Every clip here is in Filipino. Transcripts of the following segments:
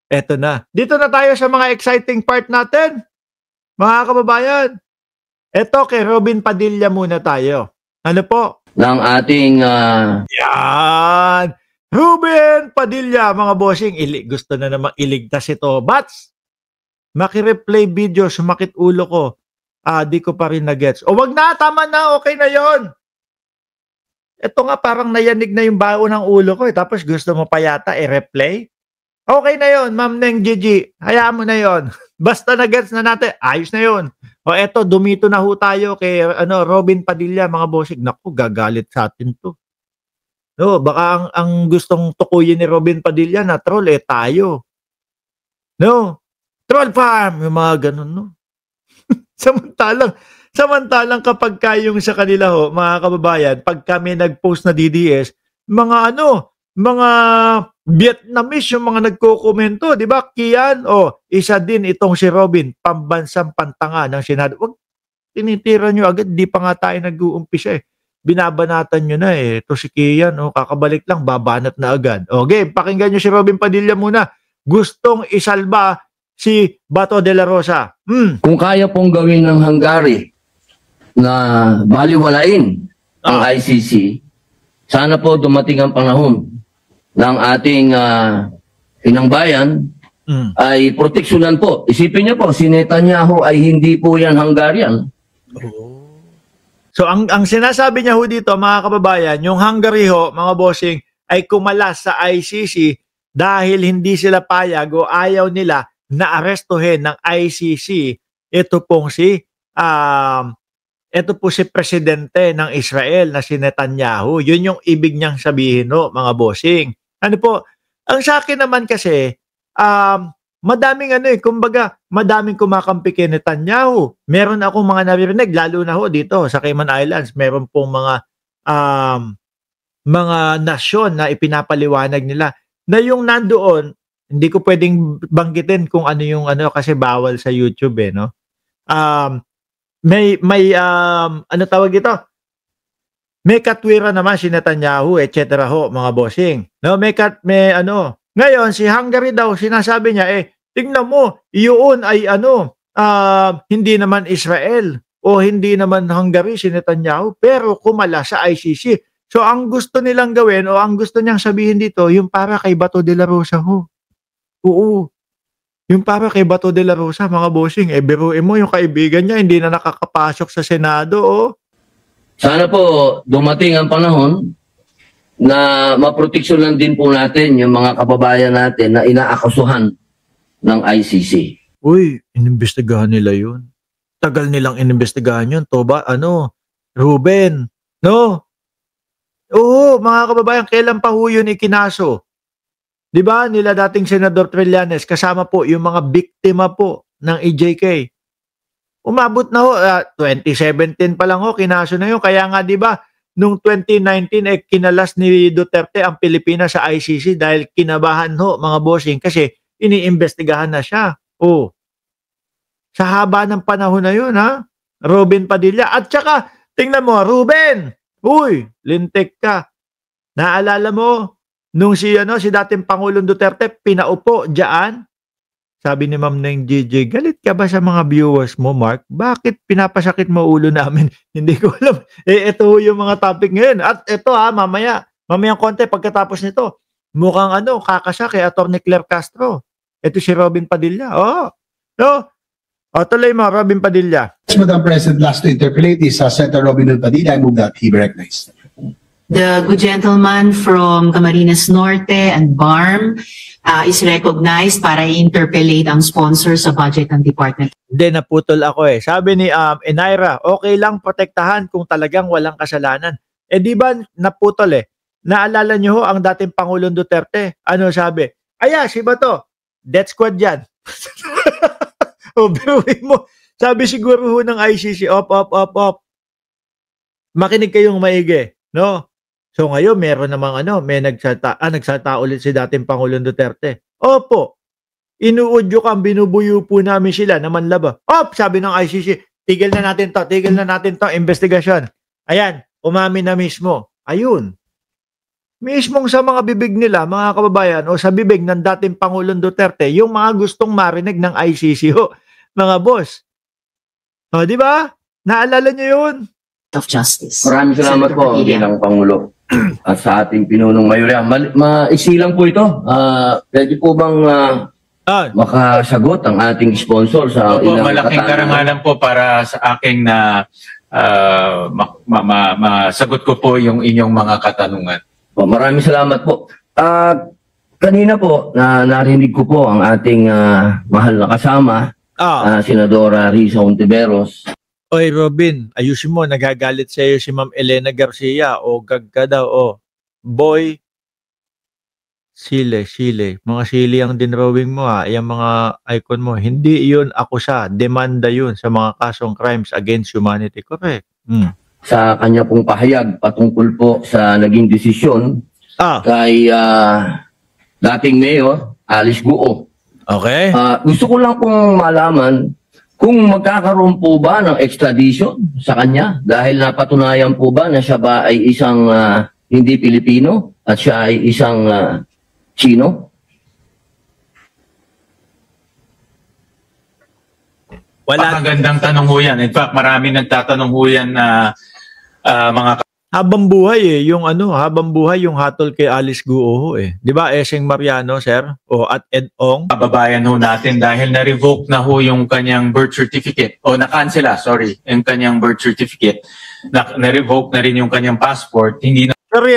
Eto na. Dito na tayo sa mga exciting part natin, mga kababayan. Eto kay Robin Padilla muna tayo. Ano po? Ng ating Yan! Ruben Padilla, mga bossing. Gusto na namang iligtas ito. Bats! Maki-replay video, sumakit ulo ko. Di ko pa rin na-gets. O wag na, tama na, okay na yon. Ito nga parang nayanig na yung bao ng ulo ko tapos gusto mo pa yata i-replay? Okay na yon, Ma'am Neng Gigi. Hayaan mo na yon. Basta na-gets na natin, ayos na yon. O eto, dumito na ho tayo kay Robin Padilla, mga bossing. Naku, gagalit sa atin to. No, baka ang gustong tukuyin ni Robin Padilla na troll tayo. No, troll farm, yung mga ganun, no. Samantalang kapag kayong sa kanila ho, mga kababayan, pag kami nag-post na DDS, mga Vietnamese yung mga nagko-komento, di ba? Kian, isa din itong si Robin, pambansang pantanga ng Senado. Wag tinitira nyo agad, di pa nga tayo nag-uumpisa Binabanatan nyo na Ito si Kian, kakabalik lang, babanat na agad. Okay, pakinggan nyo si Robin Padilla muna. Gustong isalba si Bato de la Rosa. Kung kaya pong gawin ng Hungary na baliwalain ang ICC, sana po dumating ang panahon ng ating inang bayan ay proteksyonan po. Isipin niyo po, si Netanyahu ay hindi po yan Hungarian. So ang sinasabi niya ho dito, mga kababayan, yung Hungary ho, mga bossing, ay kumalas sa ICC dahil hindi sila payag o ayaw nila na arestuhin ng ICC ito po si presidente ng Israel na si Netanyahu. Yun yung ibig niyang sabihin, no, mga bossing. Ano po, ang sa akin naman kasi, madaming kumbaga, madaming kumakampi kay Netanyahu. Meron akong mga naririnig, lalo na ho dito sa Cayman Islands, meron pong mga nasyon na ipinapaliwanag nila na yung nandoon, hindi ko pwedeng banggitin kung ano yung kasi bawal sa YouTube no. May ano tawag ito? May katwiran naman si Netanyahu etc. ho, mga bossing. No, Ngayon si Hungary daw sinasabi niya tingnan mo, iyon ay hindi naman Israel o hindi naman Hungary si Netanyahu pero kumala sa ICC. So ang gusto nilang gawin o ang gusto niyang sabihin dito yung para kay Bato de la Rosa ho. Oo. Yung para kay Bato de la Rosa, mga bossing, biruin mo yung kaibigan niya, hindi na nakakapasok sa Senado, Sana po dumating ang panahon na maproteksyonan din po natin yung mga kababayan natin na inaakasuhan ng ICC. Uy, inimbestigahan nila yun. Tagal nilang inimbestigahan yun. Toba, Ruben, no? Oo, mga kababayan, kailan pa ho yun ikinaso? Di ba nila dating Senador Trillanes kasama po yung mga biktima po ng EJK. Umabot na ho 2017 pa lang ho kinaso na yun. Kaya nga di ba nung 2019 kinalas ni Duterte ang Pilipinas sa ICC dahil kinabahan ho, mga bossing, kasi iniimbestigahan na siya. Sa haba ng panahon na yun Robin Padilla. At saka tingnan mo, Ruben, uy, lintik ka. Naalala mo nung si dating Pangulong Duterte pinaupo diyan, sabi ni Ma'am Neng Gigi, galit ka ba sa mga viewers mo, Mark? Bakit pinapasakit mo ulo namin? Hindi ko alam. Ito yung mga topic ngayon. At ito mamayang konti pagkatapos nito, mukhang kakasa kay Atty. Claire Castro. Ito si Robin Padilla. Tuloy mo, Robin Padilla. Madam President, last to interpolate is Senator Robin Padilla. I move that he be recognized. The good gentleman from Camarines Norte and BARM is recognized para i-interpellate ang sponsor sa budget ng department. Hindi, naputol ako Sabi ni Enaira, okay lang protektahan kung talagang walang kasalanan. Di ba naputol Naalala niyo ho ang dating Pangulong Duterte? Ano sabi? Si Bato, death squad yan. Biruin mo. Sabi siguro ho ng ICC, op. Makinig kayong maigi, no? So ngayon meron namang may nagsalta ulit si dating Pangulong Duterte. Opo. Inuudyo kang binubuyo po namin sila naman laba. Sabi ng ICC, tigil na natin to, investigasyon. Ayan, umamin na mismo. Ayun. Mismong sa mga bibig nila, mga kababayan, o sa bibig ng dating Pangulong Duterte, yung mga gustong marinig ng ICC, ho, mga boss. O, di ba? Naalala niyo yun? of Justice. Maraming salamat Senator po Padilla. bilang Pangulo at sa ating pinunong mayorya. Maiksi lang po ito. Pwede po bang Ah, makasagot ang ating sponsor sa Opo, ilang malaking katanungan? karangalan po para sa aking na masagot ko po yung inyong mga katanungan. Po, maraming salamat po. Kanina po, narinig ko po ang ating mahal na kasama, Senadora Risa Ontiveros. oy, Robin, ayusin mo, nagagalit sa iyo si Ma'am Elena Garcia, o gagka daw, o. Boy, sile. Mga sili ang dinrawing mo, ha. Yung mga icon mo, hindi yun akusa, demanda yun sa mga kasong crimes against humanity. Correct. Sa kanya pong pahayag patungkol po sa naging desisyon kay dating Mayor Alice Guo. Okay. Gusto ko lang pong malaman kung magkakaroon po ba ng extradition sa kanya dahil napatunayan po ba na siya ba ay isang hindi Pilipino at siya ay isang Chino? Wala. Magandang tanong ho yan. In fact, marami nagtatanong ho yan na mga Habang buhay habang buhay yung hatol kay Alice Guo, eh. 'Di ba, Eseng Mariano, sir? O at Ed Ong. kababayan ho natin dahil na-revoke na ho yung kanyang birth certificate o na-cancela, yung kanyang birth certificate. Na-revoke na rin yung kanyang passport. Hindi na Sorry,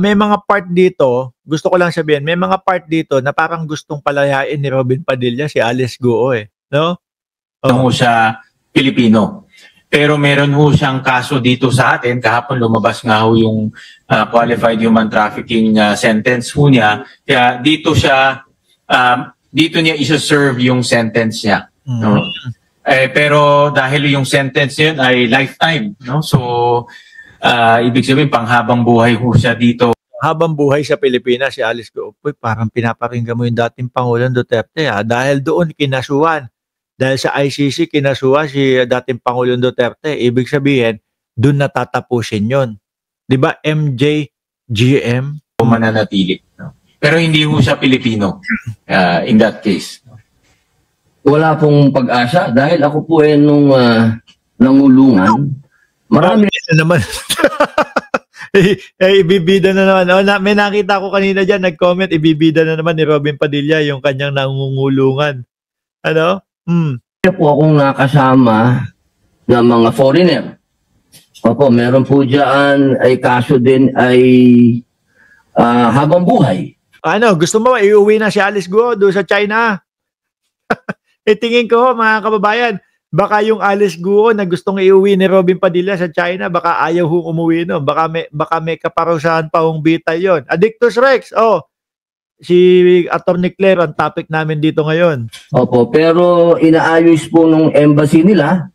may mga part dito, gusto ko lang sabihin, may mga part dito na parang gustong palayain ni Robin Padilla si Alice Guo, eh. No? ho siya Pilipino. Pero meron ho siyang kaso dito sa atin. Kahapon lumabas nga ho yung qualified human trafficking sentence ho niya. Kaya dito niya isa-serve yung sentence niya. No? Pero dahil yung sentence niya ay lifetime. No? So, ibig sabihin, panghabang buhay ho siya dito. Habang buhay sa Pilipinas si Alice Guo, parang pinaparinggan mo yung dating Pangulong Duterte, dahil doon kinasuhan. Dahil sa ICC kinasuhan si dating Pangulong Duterte, ibig sabihin, doon natatapusin yon. 'Di ba, MJGM? Mananatili. No? Pero hindi ho siya Pilipino in that case. Wala pong pag-asa dahil ako po nung nangulungan. Marami naman. Ibibida na naman. May nakita ko kanina dyan, nag-comment, ibibida na naman ni Robin Padilla yung kanyang nangungulungan. Ano? po akong nakasama ng mga foreigner. Opo, meron po dyan ay kaso din ay habang buhay. Ano, gusto mo iuwi na si Alice Guo doon sa China? Tingin ko, mga kababayan, baka yung Alice Guo na gustong iuwi ni Robin Padilla sa China, baka ayaw hong umuwi, no? Baka may kaparusahan pa hong bitay yon. Addictus Rex, si Attorney Claire ang topic namin dito ngayon. Opo, pero inaayos po nung embassy nila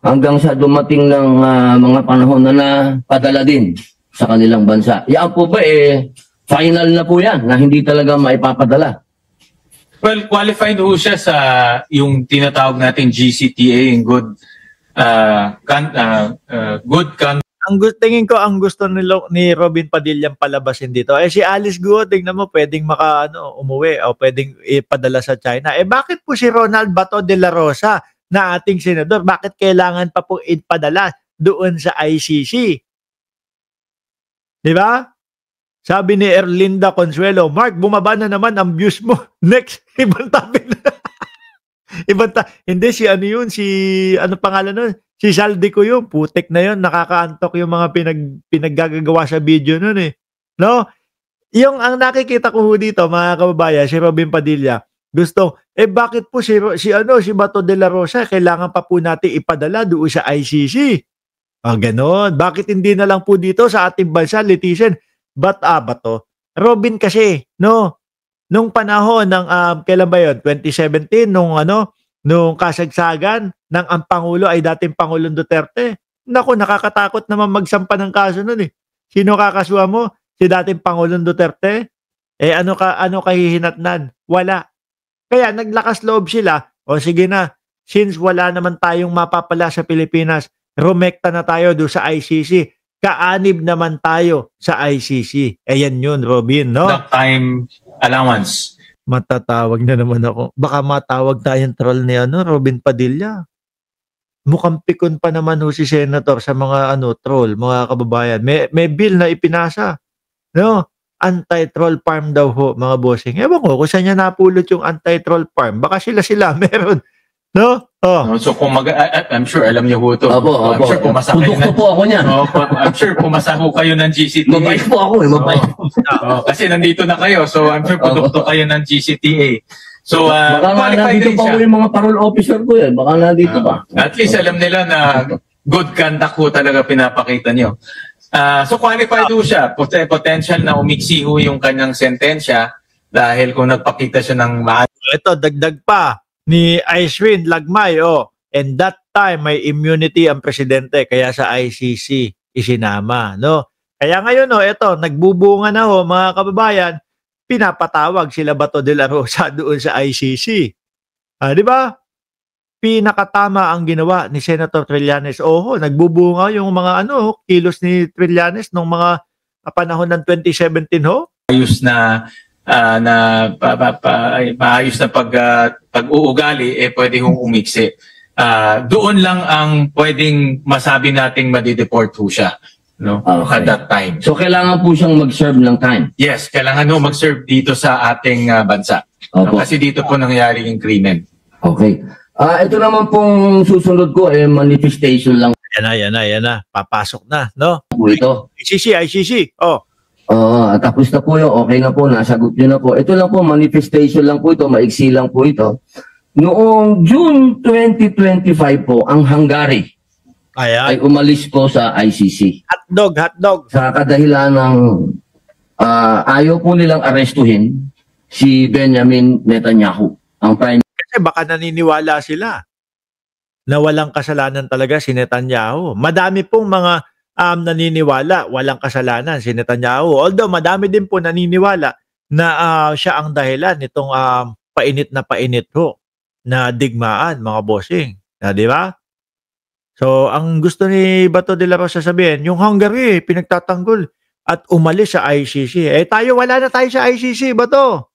hanggang sa dumating ng mga panahon na padala din sa kanilang bansa. Yan po ba final na po yan na hindi talaga maipapadala? Well, qualified ho siya sa yung tinatawag natin GCTA, in good Tingin ko ang gusto ni Robin Padilla palabasin dito. Si Alice Guo, tingnan mo, pwedeng umuwi o pwedeng ipadala sa China. Bakit po si Ronald Bato de la Rosa na ating senador, bakit kailangan pa po ipadala doon sa ICC? Di ba? Sabi ni Erlinda Consuelo, Mark, bumaba na naman ang views mo. Next, ibang topic na. Hindi, ano pangalan nun? Si Saldi ko yun, putik na yun, nakakaantok yung mga pinaggagawa sa video nun eh. No? Yung ang nakikita ko dito, mga kababayan, si Robin Padilla, gusto, bakit po si Bato de la Rosa, kailangan pa po natin ipadala doon sa ICC? Ganon. Bakit hindi na lang po dito sa ating bansa, litisin? Bato? Robin kasi, no? Nung panahon ng, kailan ba yun? 2017, nung kasagsagan ng ang Pangulo ay dating Pangulong Duterte. Naku, nakakatakot naman magsampa ng kaso nun eh. Sino kakasuha mo? Si dating Pangulong Duterte? Ano kahihinatnan? Wala. Kaya naglakas loob sila, sige na, since wala naman tayong mapapala sa Pilipinas, rumekta na tayo doon sa ICC. Kaanib naman tayo sa ICC. Ayan yun, Robin, no? That time allowance. Matatawag na naman ako. Baka matawag tayong troll ni Robin Padilla. Mukhang pikon pa naman ho si Senator sa mga troll, mga kababayan. May bill na ipinasa. No? Anti-troll farm daw ho, mga bossing. Ewan ko kung saan niya napulot yung anti-troll farm. Baka sila meron. No? Oh. So kung I'm sure alam niyo ho ito. Opo. I'm sure pumasa kayo Produkto po ako niyan. I'm sure pumasa ho kayo ng GCTA. Mabait po ako mabait. Kasi nandito na kayo. So I'm sure produkto kayo ng GCTA. So Baka nga qualified nandito rin pa siya. ko yung mga parole officer ko yan. Baka nandito pa. At least alam nila na good conduct ho talaga pinapakita niyo. So qualified ho siya. Potential na umiksi ho yung kanyang sentensya dahil kung nagpakita siya ng Ito, dagdag pa ni Icewin Lagmay, and that time may immunity ang presidente kaya sa ICC isinama, no? Kaya ngayon, ito, nagbubunga na mga kababayan, pinapatawag sila Bato de la Rosa doon sa ICC. Di ba? Pinakatama ang ginawa ni Senator Trillanes. Nagbubunga yung mga kilos ni Trillanes nung mga panahon ng 2017 ayos na maayos na pag-uugali pwede hong umiksi. Doon lang ang pwedeng masabi nating madideport ho siya, no? Okay. At that time. So kailangan po siyang mag-serve ng time. Yes, kailangan ho mag-serve dito sa ating bansa. Opo. Kasi dito po nangyari yung krimen. Okay. Ito naman pong susunod ko manifestation lang Yan na. Papasok na, no? po ito. ICC. Tapos na po yung okay na po, nasagot nyo na po. Ito lang po, manifestation lang po ito, maiksi lang po ito. Noong June 2025 po, ang Hungary ay Ayan. umalis po sa ICC. Hotdog. Sa kadahilan ng ayaw po nilang arestuhin si Benjamin Netanyahu, ang Prime Kasi baka naniniwala sila na walang kasalanan talaga si Netanyahu. Madami pong mga naniniwala walang kasalanan si Netanyahu. Although madami din po naniniwala na siya ang dahilan nitong painit na digmaan, mga bossing. Di ba? So, ang gusto ni Bato de la Rosa sabihin, yung Hungary pinagtatanggol at umalis sa ICC. Tayo wala na tayo sa ICC, Bato.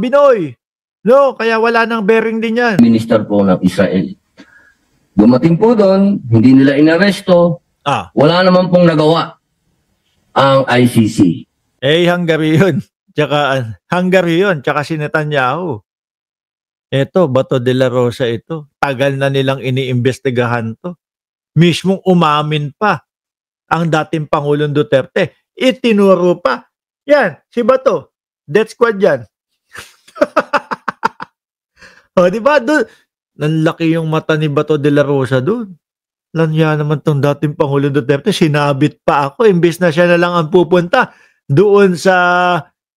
Binoy. No, kaya wala nang bearing din yan. Minister po ng Israel. Dumating po doon, hindi nila inaresto, wala naman pong nagawa ang ICC. Hungary yun. Hungary yun, tsaka si Netanyahu. Ito, Bato de la Rosa ito. Tagal na nilang iniimbestigahan to. Mismong umamin pa ang dating Pangulong Duterte. Itinuro pa. Yan, si Bato. Death squad yan. Di ba? Nanlaki yung mata ni Bato de la Rosa doon. Lanya naman tong dating Pangulong Duterte. Sinabit pa ako. Imbes na siya na lang ang pupunta doon sa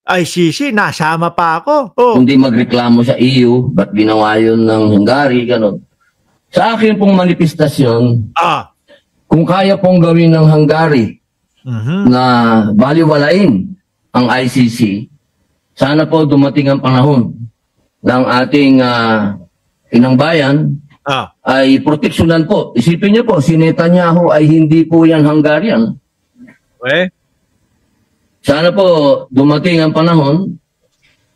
ICC, nasama pa ako. Hindi magreklamo sa EU, ba't ginawa yun ng Hungary, gano'n. Sa akin pong manifestasyon, kung kaya pong gawin ng Hungary na baliwalain ang ICC, sana po dumating ang panahon ng ating inang bayan ay proteksyonan po. Isipin niyo po, si Netanyahu ay hindi po yan Hungarian. Sana po dumating ang panahon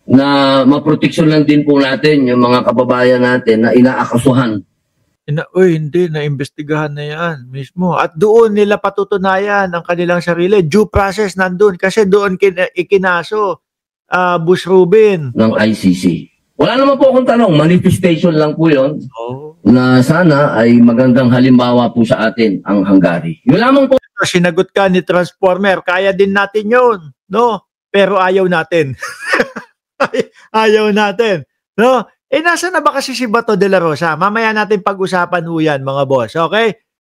na maproteksyonan din po natin yung mga kababayan natin na inaakasuhan. Hindi, naimbestigahan na yan mismo. At doon nila patutunayan ang kanilang sarili. Due process nandun kasi doon ikinaso Bush Rubin. Ng ICC. Wala naman po akong tanong, manifestation lang po yun na sana ay magandang halimbawa po sa atin ang Hungary. Yun lamang po. Sinagot ka ni Transformer, kaya din natin yun, no? Pero ayaw natin. Ayaw natin, no? Nasa na ba kasi si Bato de la Rosa? Mamaya natin pag-usapan ho yan, mga boss, okay?